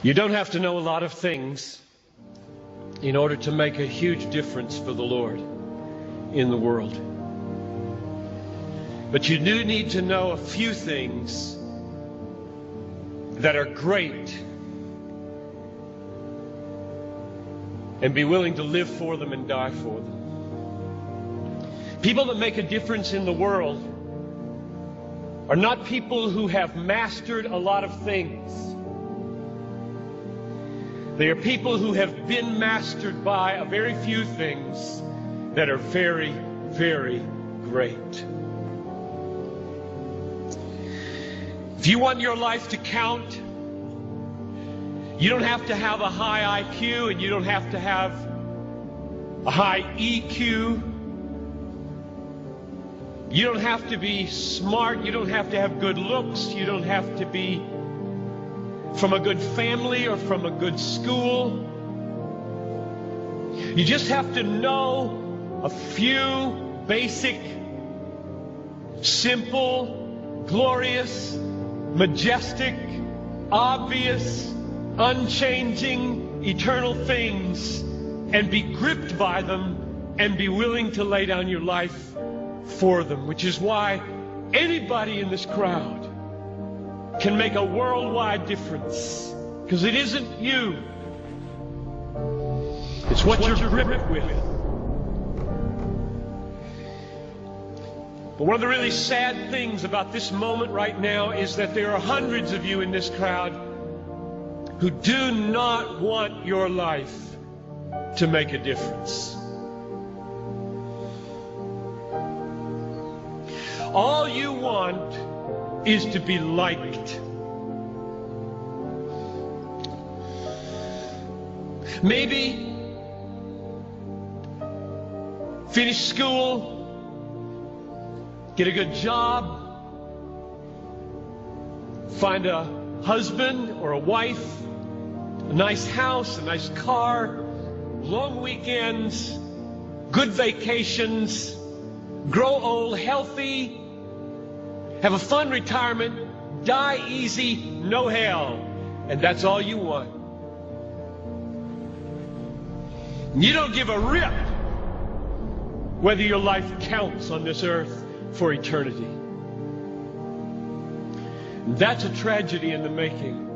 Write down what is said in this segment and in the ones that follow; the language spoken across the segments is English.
You don't have to know a lot of things in order to make a huge difference for the Lord in the world. But you do need to know a few things that are great and be willing to live for them and die for them. People that make a difference in the world are not people who have mastered a lot of things. They are people who have been mastered by a very few things that are very, very great. If you want your life to count, you don't have to have a high IQ and you don't have to have a high EQ. You don't have to be smart. You don't have to have good looks. You don't have to be from a good family or from a good school. You just have to know a few basic, simple, glorious, majestic, obvious, unchanging, eternal things and be gripped by them and be willing to lay down your life for them, which is why anybody in this crowd can make a worldwide difference, because it isn't you, it's what you're gripped with. But one of the really sad things about this moment right now is that there are hundreds of you in this crowd who do not want your life to make a difference. All you want is to be liked. Maybe finish school, get a good job, find a husband or a wife, a nice house, a nice car, long weekends, good vacations, grow old healthy, have a fun retirement, die easy, no hell. And that's all you want. You don't give a rip whether your life counts on this earth for eternity. That's a tragedy in the making.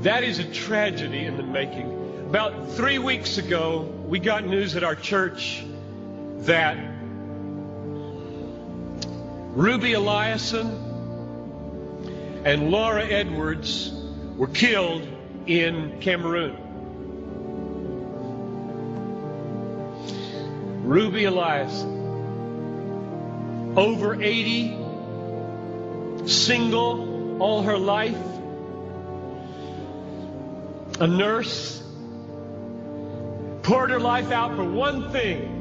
That is a tragedy in the making. About 3 weeks ago, we got news at our church that Ruby Eliason and Laura Edwards were killed in Cameroon. Ruby Eliason, over 80, single all her life, a nurse, poured her life out for one thing: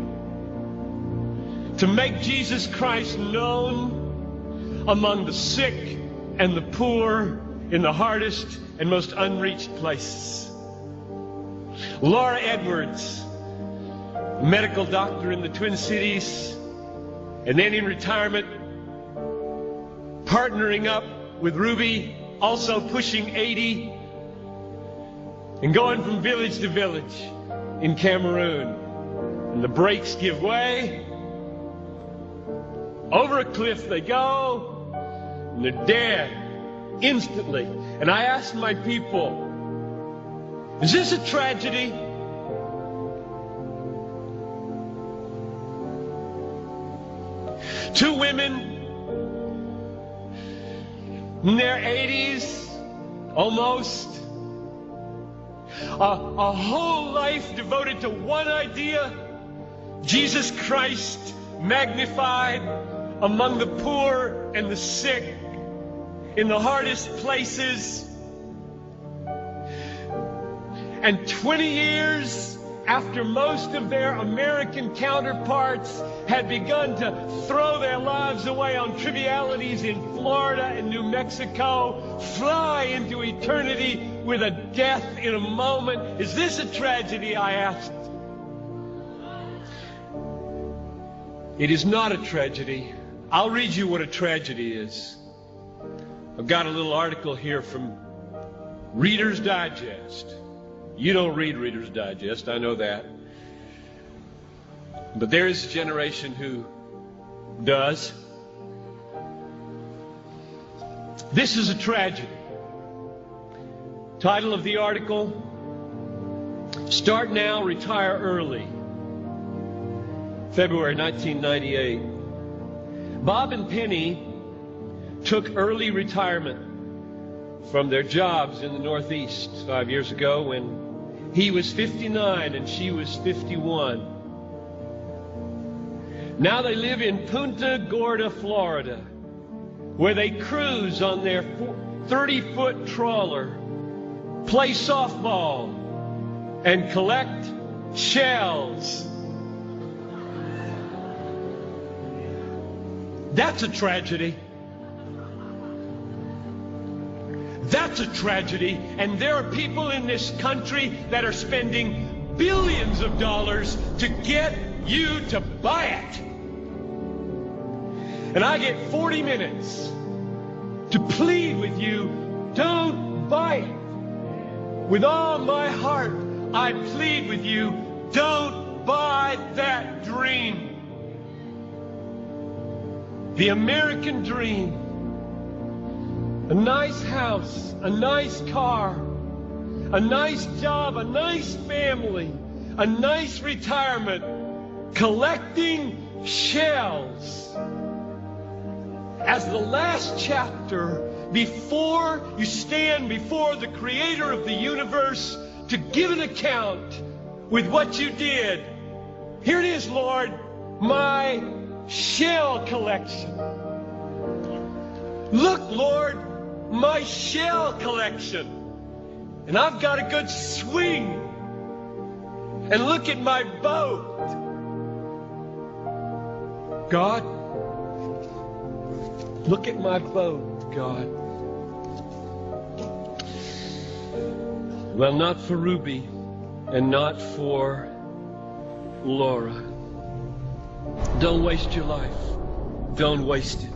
to make Jesus Christ known among the sick and the poor in the hardest and most unreached places. Laura Edwards, a medical doctor in the Twin Cities, and then in retirement, partnering up with Ruby, also pushing 80, and going from village to village in Cameroon. And the brakes give way. Over a cliff they go, and they're dead instantly. And I asked my people, is this a tragedy? Two women in their 80s, almost, a whole life devoted to one idea: Jesus Christ magnified among the poor and the sick, in the hardest places. And 20 years after most of their American counterparts had begun to throw their lives away on trivialities in Florida and New Mexico, fly into eternity with a death in a moment. Is this a tragedy, I asked? It is not a tragedy. I'll read you what a tragedy is. I've got a little article here from Reader's Digest. You don't read Reader's Digest, I know that. But there is a generation who does. This is a tragedy. Title of the article: Start Now, Retire Early. February 1998. Bob and Penny took early retirement from their jobs in the Northeast 5 years ago when he was 59 and she was 51. Now they live in Punta Gorda, Florida, where they cruise on their 30-foot trawler, play softball, and collect shells. That's a tragedy. That's a tragedy. And there are people in this country that are spending billions of dollars to get you to buy it. And I get 40 minutes to plead with you, don't buy it. With all my heart, I plead with you, don't buy that dream. The American dream. A nice house, a nice car, a nice job, a nice family, a nice retirement, collecting shells. As the last chapter, before you stand before the Creator of the universe to give an account with what you did. Here it is, Lord, my shell collection. Look, Lord, my shell collection. And I've got a good swing. And look at my boat. God, look at my boat, God. Well, not for Ruby and not for Laura. Don't waste your life. Don't waste it.